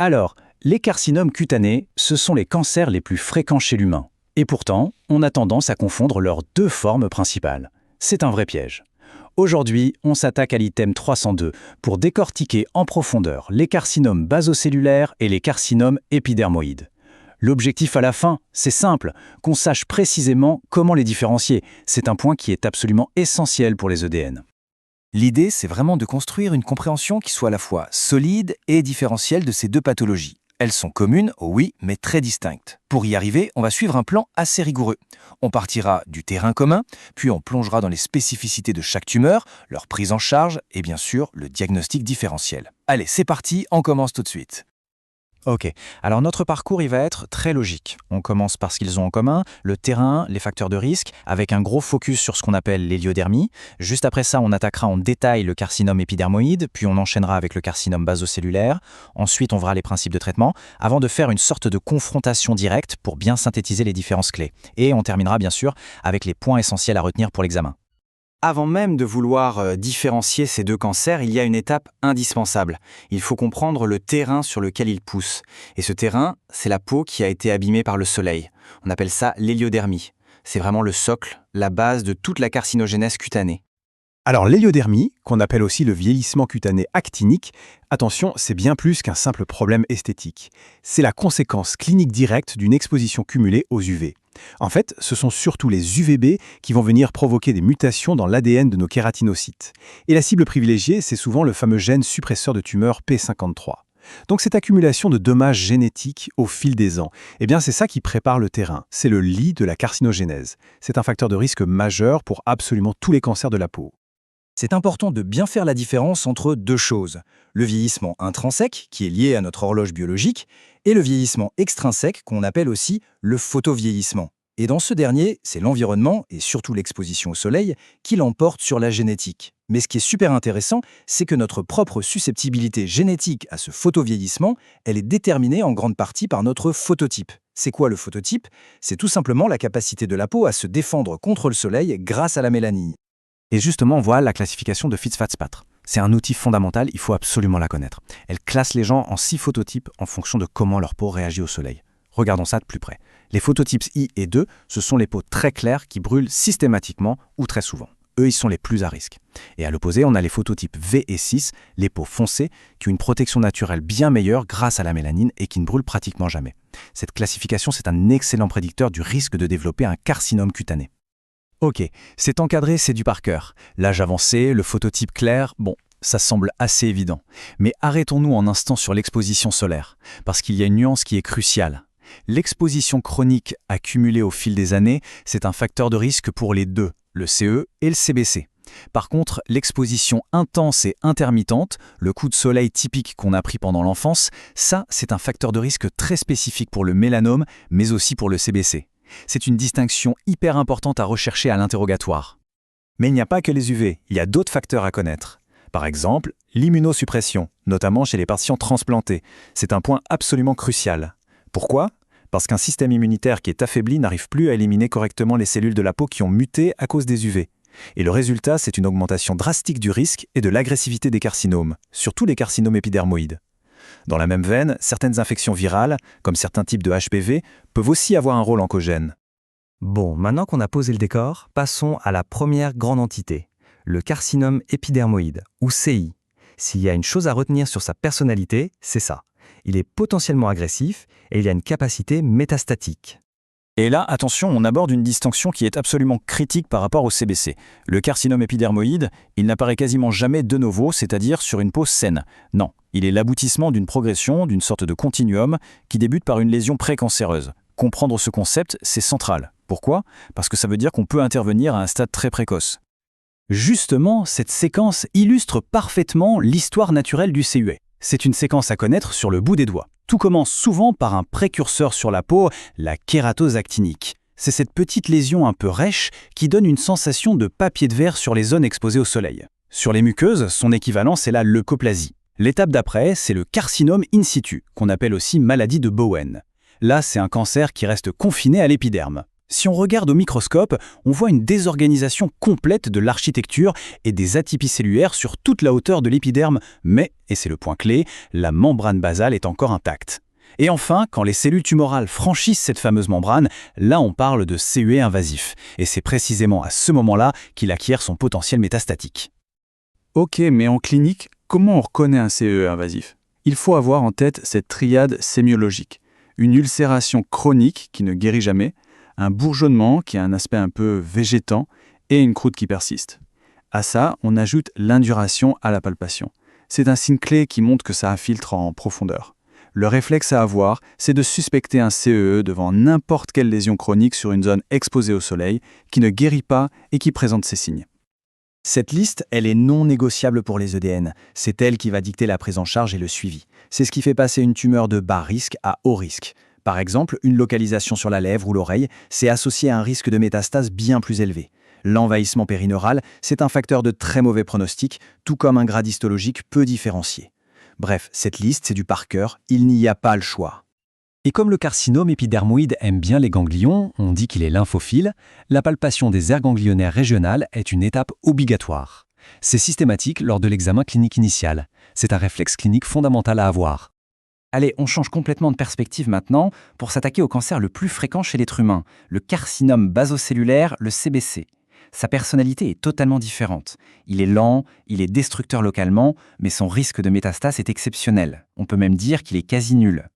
Alors, les carcinomes cutanés, ce sont les cancers les plus fréquents chez l'humain. Et pourtant, on a tendance à confondre leurs deux formes principales. C'est un vrai piège. Aujourd'hui, on s'attaque à l'item 302 pour décortiquer en profondeur les carcinomes basocellulaires et les carcinomes épidermoïdes. L'objectif à la fin, c'est simple, qu'on sache précisément comment les différencier. C'est un point qui est absolument essentiel pour les EDN. L'idée, c'est vraiment de construire une compréhension qui soit à la fois solide et différentielle de ces deux pathologies. Elles sont communes, oh oui, mais très distinctes. Pour y arriver, on va suivre un plan assez rigoureux. On partira du terrain commun, puis on plongera dans les spécificités de chaque tumeur, leur prise en charge et bien sûr le diagnostic différentiel. Allez, c'est parti, on commence tout de suite. Ok, alors notre parcours il va être très logique. On commence par ce qu'ils ont en commun, le terrain, les facteurs de risque, avec un gros focus sur ce qu'on appelle l'héliodermie. Juste après ça, on attaquera en détail le carcinome épidermoïde, puis on enchaînera avec le carcinome basocellulaire. Ensuite, on verra les principes de traitement, avant de faire une sorte de confrontation directe pour bien synthétiser les différences clés. Et on terminera bien sûr avec les points essentiels à retenir pour l'examen. Avant même de vouloir différencier ces deux cancers, il y a une étape indispensable. Il faut comprendre le terrain sur lequel ils poussent. Et ce terrain, c'est la peau qui a été abîmée par le soleil. On appelle ça l'héliodermie. C'est vraiment le socle, la base de toute la carcinogénèse cutanée. Alors l'héliodermie, qu'on appelle aussi le vieillissement cutané actinique, attention, c'est bien plus qu'un simple problème esthétique. C'est la conséquence clinique directe d'une exposition cumulée aux UV. En fait, ce sont surtout les UVB qui vont venir provoquer des mutations dans l'ADN de nos kératinocytes. Et la cible privilégiée, c'est souvent le fameux gène suppresseur de tumeur P53. Donc cette accumulation de dommages génétiques au fil des ans, eh bien c'est ça qui prépare le terrain. C'est le lit de la carcinogénèse. C'est un facteur de risque majeur pour absolument tous les cancers de la peau. C'est important de bien faire la différence entre deux choses. Le vieillissement intrinsèque, qui est lié à notre horloge biologique, et le vieillissement extrinsèque, qu'on appelle aussi le photovieillissement. Et dans ce dernier, c'est l'environnement, et surtout l'exposition au soleil, qui l'emporte sur la génétique. Mais ce qui est super intéressant, c'est que notre propre susceptibilité génétique à ce photovieillissement, elle est déterminée en grande partie par notre phototype. C'est quoi le phototype? C'est tout simplement la capacité de la peau à se défendre contre le soleil grâce à la mélanine. Et justement, voilà la classification de Fitzpatrick. C'est un outil fondamental, il faut absolument la connaître. Elle classe les gens en 6 phototypes en fonction de comment leur peau réagit au soleil. Regardons ça de plus près. Les phototypes I et II, ce sont les peaux très claires qui brûlent systématiquement ou très souvent. Eux, ils sont les plus à risque. Et à l'opposé, on a les phototypes V et 6, les peaux foncées, qui ont une protection naturelle bien meilleure grâce à la mélanine et qui ne brûlent pratiquement jamais. Cette classification, c'est un excellent prédicteur du risque de développer un carcinome cutané. Ok, c'est encadré, c'est du par cœur. L'âge avancé, le phototype clair, bon, ça semble assez évident. Mais arrêtons-nous un instant sur l'exposition solaire, parce qu'il y a une nuance qui est cruciale. L'exposition chronique accumulée au fil des années, c'est un facteur de risque pour les deux, le CE et le CBC. Par contre, l'exposition intense et intermittente, le coup de soleil typique qu'on a pris pendant l'enfance, ça, c'est un facteur de risque très spécifique pour le mélanome, mais aussi pour le CBC. C'est une distinction hyper importante à rechercher à l'interrogatoire. Mais il n'y a pas que les UV, il y a d'autres facteurs à connaître. Par exemple, l'immunosuppression, notamment chez les patients transplantés. C'est un point absolument crucial. Pourquoi? Parce qu'un système immunitaire qui est affaibli n'arrive plus à éliminer correctement les cellules de la peau qui ont muté à cause des UV. Et le résultat, c'est une augmentation drastique du risque et de l'agressivité des carcinomes, surtout les carcinomes épidermoïdes. Dans la même veine, certaines infections virales, comme certains types de HPV, peuvent aussi avoir un rôle oncogène. Bon, maintenant qu'on a posé le décor, passons à la première grande entité, le carcinome épidermoïde, ou CI. S'il y a une chose à retenir sur sa personnalité, c'est ça. Il est potentiellement agressif et il a une capacité métastatique. Et là, attention, on aborde une distinction qui est absolument critique par rapport au CBC. Le carcinome épidermoïde, il n'apparaît quasiment jamais de novo, c'est-à-dire sur une peau saine. Non, il est l'aboutissement d'une progression, d'une sorte de continuum qui débute par une lésion précancéreuse. Comprendre ce concept, c'est central. Pourquoi? Parce que ça veut dire qu'on peut intervenir à un stade très précoce. Justement, cette séquence illustre parfaitement l'histoire naturelle du CUE. C'est une séquence à connaître sur le bout des doigts. Tout commence souvent par un précurseur sur la peau, la kératose actinique. C'est cette petite lésion un peu rêche qui donne une sensation de papier de verre sur les zones exposées au soleil. Sur les muqueuses, son équivalent, c'est la leucoplasie. L'étape d'après, c'est le carcinome in situ, qu'on appelle aussi maladie de Bowen. Là, c'est un cancer qui reste confiné à l'épiderme. Si on regarde au microscope, on voit une désorganisation complète de l'architecture et des atypies cellulaires sur toute la hauteur de l'épiderme, mais, et c'est le point clé, la membrane basale est encore intacte. Et enfin, quand les cellules tumorales franchissent cette fameuse membrane, là on parle de CEA invasif, et c'est précisément à ce moment-là qu'il acquiert son potentiel métastatique. Ok, mais en clinique, comment on reconnaît un CEE invasif? Il faut avoir en tête cette triade sémiologique. Une ulcération chronique qui ne guérit jamais, un bourgeonnement qui a un aspect un peu végétant et une croûte qui persiste. À ça, on ajoute l'induration à la palpation. C'est un signe clé qui montre que ça infiltre en profondeur. Le réflexe à avoir, c'est de suspecter un CEE devant n'importe quelle lésion chronique sur une zone exposée au soleil, qui ne guérit pas et qui présente ces signes. Cette liste, elle est non négociable pour les EDN. C'est elle qui va dicter la prise en charge et le suivi. C'est ce qui fait passer une tumeur de bas risque à haut risque. Par exemple, une localisation sur la lèvre ou l'oreille, c'est associé à un risque de métastase bien plus élevé. L'envahissement périneural, c'est un facteur de très mauvais pronostic, tout comme un grade histologique peu différencié. Bref, cette liste, c'est du par cœur, il n'y a pas le choix. Et comme le carcinome épidermoïde aime bien les ganglions, on dit qu'il est lymphophile, la palpation des aires ganglionnaires régionales est une étape obligatoire. C'est systématique lors de l'examen clinique initial. C'est un réflexe clinique fondamental à avoir. Allez, on change complètement de perspective maintenant pour s'attaquer au cancer le plus fréquent chez l'être humain, le carcinome basocellulaire, le CBC. Sa personnalité est totalement différente. Il est lent, il est destructeur localement, mais son risque de métastase est exceptionnel. On peut même dire qu'il est quasi nul.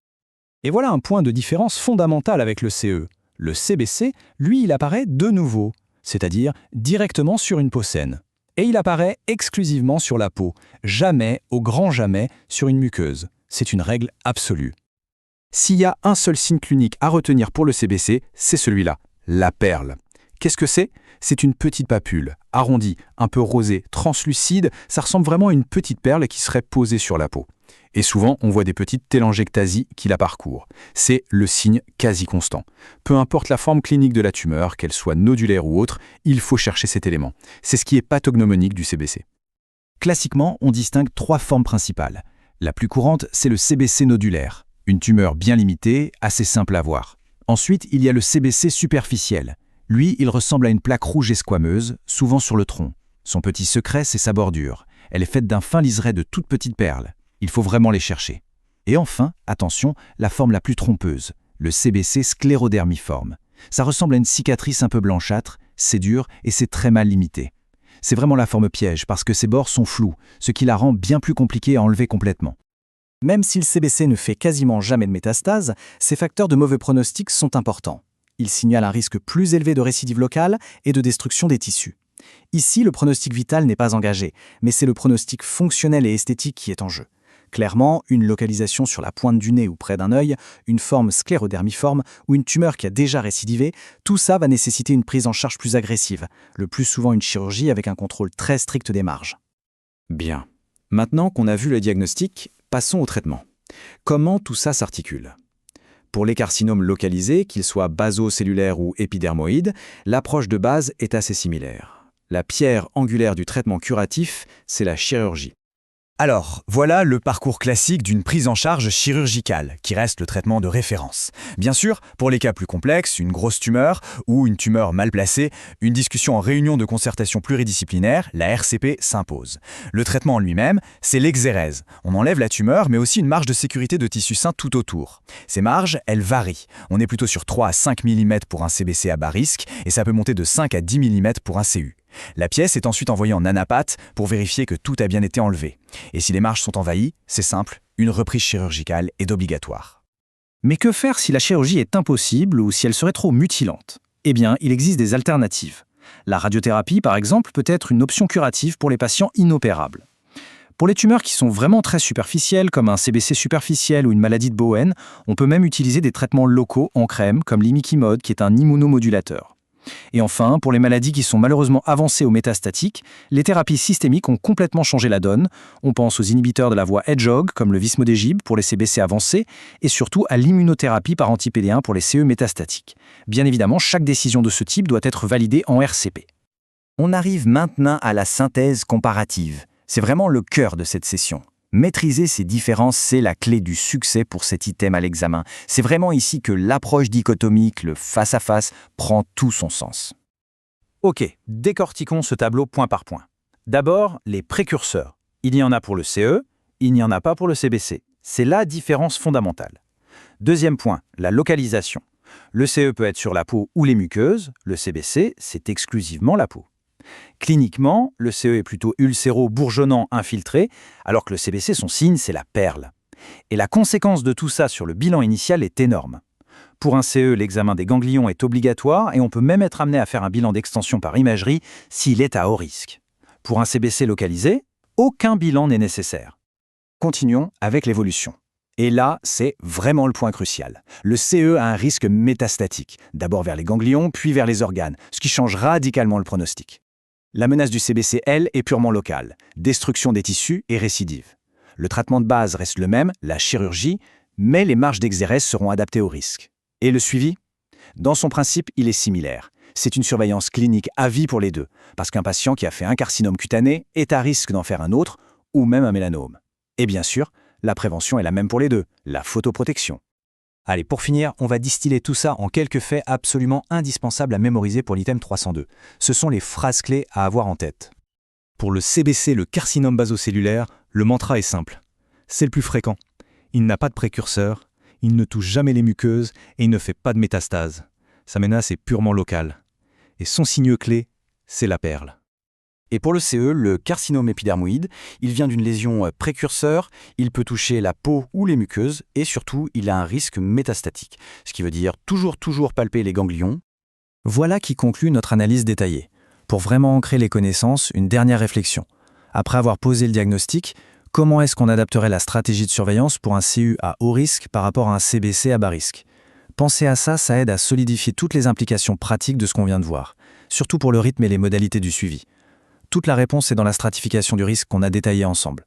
Et voilà un point de différence fondamental avec le CE. Le CBC, lui, il apparaît de nouveau, c'est-à-dire directement sur une peau saine. Et il apparaît exclusivement sur la peau, jamais, au grand jamais, sur une muqueuse. C'est une règle absolue. S'il y a un seul signe clinique à retenir pour le CBC, c'est celui-là, la perle. Qu'est-ce que c'est? C'est une petite papule, arrondie, un peu rosée, translucide, ça ressemble vraiment à une petite perle qui serait posée sur la peau. Et souvent, on voit des petites télangiectasies qui la parcourent. C'est le signe quasi constant. Peu importe la forme clinique de la tumeur, qu'elle soit nodulaire ou autre, il faut chercher cet élément. C'est ce qui est pathognomonique du CBC. Classiquement, on distingue 3 formes principales. La plus courante, c'est le CBC nodulaire, une tumeur bien limitée, assez simple à voir. Ensuite, il y a le CBC superficiel. Lui, il ressemble à une plaque rouge et squameuse, souvent sur le tronc. Son petit secret, c'est sa bordure. Elle est faite d'un fin liseré de toutes petites perles. Il faut vraiment les chercher. Et enfin, attention, la forme la plus trompeuse, le CBC sclérodermiforme. Ça ressemble à une cicatrice un peu blanchâtre, c'est dur et c'est très mal limité. C'est vraiment la forme piège parce que ses bords sont flous, ce qui la rend bien plus compliquée à enlever complètement. Même si le CBC ne fait quasiment jamais de métastase, ces facteurs de mauvais pronostic sont importants. Ils signalent un risque plus élevé de récidive locale et de destruction des tissus. Ici, le pronostic vital n'est pas engagé, mais c'est le pronostic fonctionnel et esthétique qui est en jeu. Clairement, une localisation sur la pointe du nez ou près d'un œil, une forme sclérodermiforme ou une tumeur qui a déjà récidivé, tout ça va nécessiter une prise en charge plus agressive, le plus souvent une chirurgie avec un contrôle très strict des marges. Bien. Maintenant qu'on a vu le diagnostic, passons au traitement. Comment tout ça s'articule? Pour les carcinomes localisés, qu'ils soient basocellulaires ou épidermoïdes, l'approche de base est assez similaire. La pierre angulaire du traitement curatif, c'est la chirurgie. Alors, voilà le parcours classique d'une prise en charge chirurgicale, qui reste le traitement de référence. Bien sûr, pour les cas plus complexes, une grosse tumeur ou une tumeur mal placée, une discussion en réunion de concertation pluridisciplinaire, la RCP, s'impose. Le traitement en lui-même, c'est l'exérèse. On enlève la tumeur, mais aussi une marge de sécurité de tissu sain tout autour. Ces marges, elles varient. On est plutôt sur 3 à 5 mm pour un CBC à bas risque, et ça peut monter de 5 à 10 mm pour un CU. La pièce est ensuite envoyée en anapathe pour vérifier que tout a bien été enlevé. Et si les marges sont envahies, c'est simple, une reprise chirurgicale est obligatoire. Mais que faire si la chirurgie est impossible ou si elle serait trop mutilante? Eh bien, il existe des alternatives. La radiothérapie, par exemple, peut être une option curative pour les patients inopérables. Pour les tumeurs qui sont vraiment très superficielles, comme un CBC superficiel ou une maladie de Bowen, on peut même utiliser des traitements locaux en crème, comme l'imiquimod, qui est un immunomodulateur. Et enfin, pour les maladies qui sont malheureusement avancées au métastatique, les thérapies systémiques ont complètement changé la donne. On pense aux inhibiteurs de la voie Hedgehog, comme le vismodegib pour les CBC avancés, et surtout à l'immunothérapie par anti-PD1 pour les CE métastatiques. Bien évidemment, chaque décision de ce type doit être validée en RCP. On arrive maintenant à la synthèse comparative. C'est vraiment le cœur de cette session. Maîtriser ces différences, c'est la clé du succès pour cet item à l'examen. C'est vraiment ici que l'approche dichotomique, le face-à-face, prend tout son sens. Ok, décortiquons ce tableau point par point. D'abord, les précurseurs. Il y en a pour le CE, il n'y en a pas pour le CBC. C'est la différence fondamentale. Deuxième point, la localisation. Le CE peut être sur la peau ou les muqueuses, le CBC, c'est exclusivement la peau. Cliniquement, le CE est plutôt ulcéro-bourgeonnant infiltré, alors que le CBC, son signe, c'est la perle. Et la conséquence de tout ça sur le bilan initial est énorme. Pour un CE, l'examen des ganglions est obligatoire et on peut même être amené à faire un bilan d'extension par imagerie s'il est à haut risque. Pour un CBC localisé, aucun bilan n'est nécessaire. Continuons avec l'évolution. Et là, c'est vraiment le point crucial. Le CE a un risque métastatique, d'abord vers les ganglions, puis vers les organes, ce qui change radicalement le pronostic. La menace du CBC, elle, est purement locale, destruction des tissus et récidive. Le traitement de base reste le même, la chirurgie, mais les marges d'exérèse seront adaptées au risque. Et le suivi? Dans son principe, il est similaire. C'est une surveillance clinique à vie pour les deux, parce qu'un patient qui a fait un carcinome cutané est à risque d'en faire un autre, ou même un mélanome. Et bien sûr, la prévention est la même pour les deux, la photoprotection. Allez, pour finir, on va distiller tout ça en quelques faits absolument indispensables à mémoriser pour l'item 302. Ce sont les phrases clés à avoir en tête. Pour le CBC, le carcinome basocellulaire, le mantra est simple. C'est le plus fréquent. Il n'a pas de précurseur, il ne touche jamais les muqueuses et il ne fait pas de métastase. Sa menace est purement locale. Et son signe clé, c'est la perle. Et pour le CE, le carcinome épidermoïde, il vient d'une lésion précurseur, il peut toucher la peau ou les muqueuses, et surtout, il a un risque métastatique, ce qui veut dire toujours palper les ganglions. Voilà qui conclut notre analyse détaillée. Pour vraiment ancrer les connaissances, une dernière réflexion. Après avoir posé le diagnostic, comment est-ce qu'on adapterait la stratégie de surveillance pour un CU à haut risque par rapport à un CBC à bas risque? Penser à ça, ça aide à solidifier toutes les implications pratiques de ce qu'on vient de voir, surtout pour le rythme et les modalités du suivi. Toute la réponse est dans la stratification du risque qu'on a détaillée ensemble.